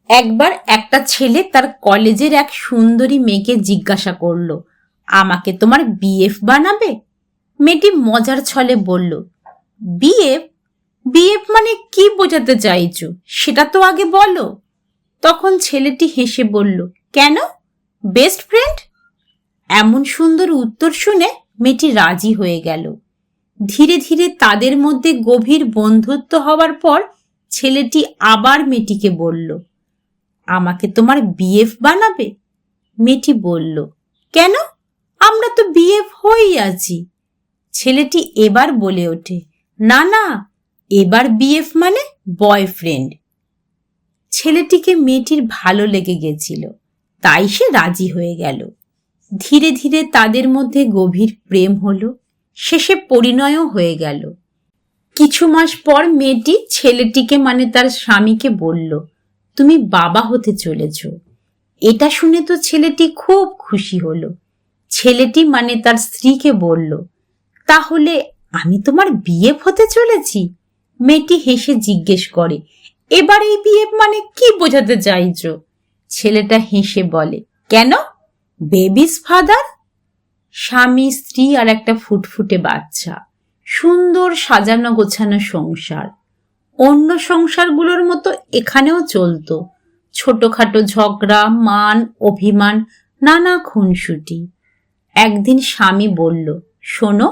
একবার একটা ছেলে তার কলেজের এক সুন্দরী মেয়েকে জিজ্ঞাসা করলো, আমাকে তোমার বিএফ বানাবে? মেয়েটি মজার ছলে বলল, বিএফ? বিএফ মানে কি বোঝাতে চাইছো সেটা তো আগে বলো। তখন ছেলেটি হেসে বলল, কেন, বেস্ট ফ্রেন্ড? এমন সুন্দর উত্তর শুনে মেয়েটি রাজি হয়ে গেল। ধীরে ধীরে তাদের মধ্যে গভীর বন্ধুত্ব হওয়ার পর ছেলেটি আবার মেয়েটিকে বলল, আমাকে তোমার বিএফ বানাবে? মেয়েটি বলল, কেন, আমরা তো বিএফ হয়েই আছি। ছেলেটি এবার বলে ওঠে, না না, এবার বিএফ মানে বয়ফ্রেন্ড। ছেলেটিকে মেয়েটির ভালো লেগে গেছিল, তাই সে রাজি হয়ে গেল। ধীরে ধীরে তাদের মধ্যে গভীর প্রেম হলো, শেষে পরিণয়ও হয়ে গেল। কিছু মাস পর মেয়েটি ছেলেটিকে মানে তার স্বামীকে বলল, তুমি বাবা হতে চলেছ। এটা শুনে তো ছেলেটি খুব খুশি হলো। ছেলেটি মানে তার স্ত্রীকে বলল, তাহলে আমি তোমার বিএফ হতে চলেছি? মেয়েটি হেসে জিজ্ঞেস করে, এবার এই বিএফ মানে কি বোঝাতে চাইছো? ছেলেটা হেসে বলে, কেন, বেবিস ফাদার? স্বামী, স্ত্রী আর একটা ফুটফুটে বাচ্চা, সুন্দর সাজানো গোছানো সংসার। অন্য সংসারগুলোর মতো এখানেও চলতো ছোটখাটো ঝগড়া, মান অভিমান, নানা খুনসুটি। একদিন স্বামী বলল, শোনো,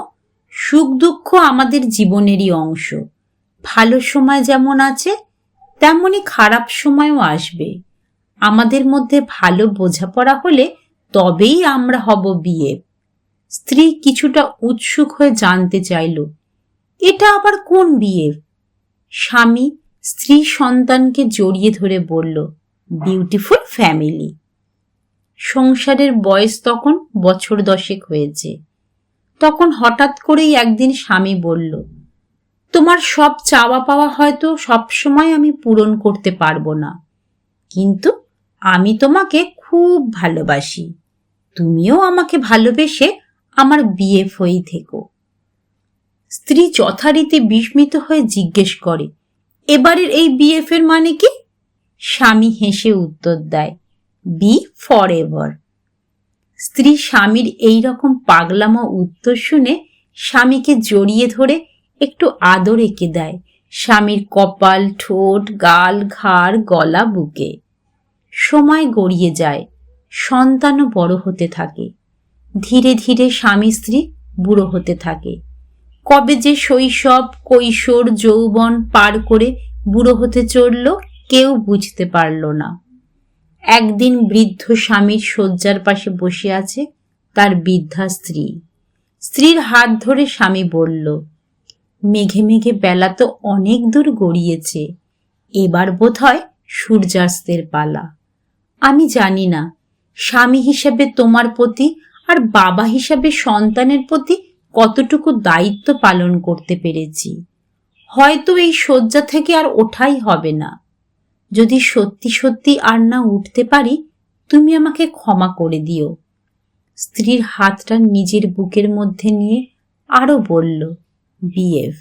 সুখ দুঃখ আমাদের জীবনেরই অংশ। ভালো সময় যেমন আছে তেমনি খারাপ সময়ও আসবে। আমাদের মধ্যে ভালো বোঝাপড়া হলে তবেই আমরা হব বিএফ। স্ত্রী কিছুটা উৎসুক হয়ে জানতে চাইল, এটা আবার কোন বিএফ? স্বামী স্ত্রী সন্তানকে জড়িয়ে ধরে বলল, বিউটিফুল ফ্যামিলি। সংসারের বয়স তখন বছর 10 হয়েছে। তখন হঠাৎ করেই একদিন স্বামী বলল, তোমার সব চাওয়া পাওয়া হয়তো সবসময় আমি পূরণ করতে পারবো না, কিন্তু আমি তোমাকে খুব ভালোবাসি। তুমিও আমাকে ভালোবেসে আমার বিএফ হয়েই থেকো। স্ত্রী যথারীতি বিস্মিত হয়ে জিজ্ঞেস করে, এবারের এই বিএফ এর মানে কি? স্বামী হেসে উত্তর দেয়, বি ফর এভার। স্ত্রী স্বামীর এই রকম পাগলামো উত্তর শুনে স্বামীকে জড়িয়ে ধরে একটু আদর এঁকে দেয় স্বামীর কপাল, ঠোঁট, গাল, ঘাড়, গলা, বুকে। সময় গড়িয়ে যায়, সন্তানও বড় হতে থাকে। ধীরে ধীরে স্বামী স্ত্রী বুড়ো হতে থাকে। কবে যে শৈশব, কৈশোর, যৌবন পার করে বুড়ো হতে চলল কেউ বুঝতে পারল না। একদিন বৃদ্ধ স্বামীর শয্যার পাশে বসে আছে তার বৃদ্ধা স্ত্রী। স্ত্রীর হাত ধরে স্বামী বলল, মেঘে মেঘে বেলা তো অনেক দূর গড়িয়েছে, এবার বোধহয় সূর্যাস্তের পালা। আমি জানি না স্বামী হিসেবে তোমার প্রতি আর বাবা হিসাবে সন্তানের প্রতি কতটুকু দায়িত্ব পালন করতে পেরেছি। হয়তো এই শয্যা থেকে আর ওঠাই হবে না। যদি সত্যি সত্যি আর না উঠতে পারি, তুমি আমাকে ক্ষমা করে দিও। স্ত্রীর হাতটা নিজের বুকের মধ্যে নিয়ে আরো বলল, বিএফ।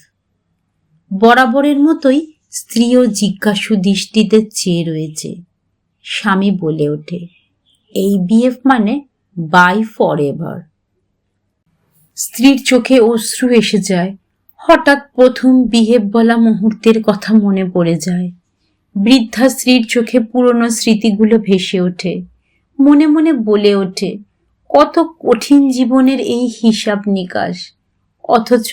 বরাবরের মতোই স্ত্রীও জিজ্ঞাসু দৃষ্টিতে চেয়ে রয়েছে। স্বামী বলে ওঠে, এই বিএফ মানে বাই ফর এভার। স্ত্রীর চোখে অশ্রু এসে যায়। হঠাৎ প্রথম বিহেভ বলা মুহূর্তের কথা মনে পড়ে যায়। বৃদ্ধা স্ত্রীর চোখে পুরনো স্মৃতিগুলো ভেসে ওঠে। মনে মনে বলে ওঠে, কত কঠিন জীবনের এই হিসাব নিকাশ, অথচ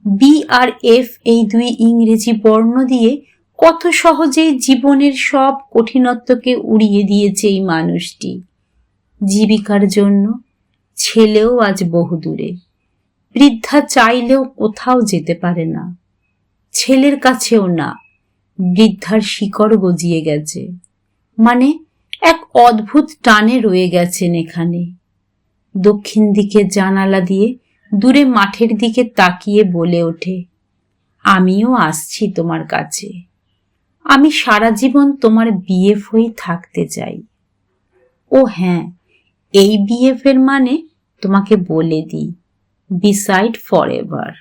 বি আর এফ এই দুই ইংরেজি বর্ণ দিয়ে কত সহজেই জীবনের সব কঠিনত্বকে উড়িয়ে দিয়েছে এই মানুষটি। জীবিকার জন্য ছেলেও আজ বহুদূরে। বৃদ্ধা চাইলেও কোথাও যেতে পারে না, ছেলের কাছেও না। বৃদ্ধার শিকড় গজিয়ে গেছে, মানে এক অদ্ভুত টানে রয়ে গেছেন এখানে। দক্ষিণ দিকে জানালা দিয়ে দূরে মাঠের দিকে তাকিয়ে বলে ওঠে, আমিও আসছি তোমার কাছে। আমি সারা জীবন তোমার বিএফ হয়ে থাকতে চাই। ও হ্যাঁ, এই বিএফ এর মানে তোমাকে বলে দিই, বিসাইড ফর এভার।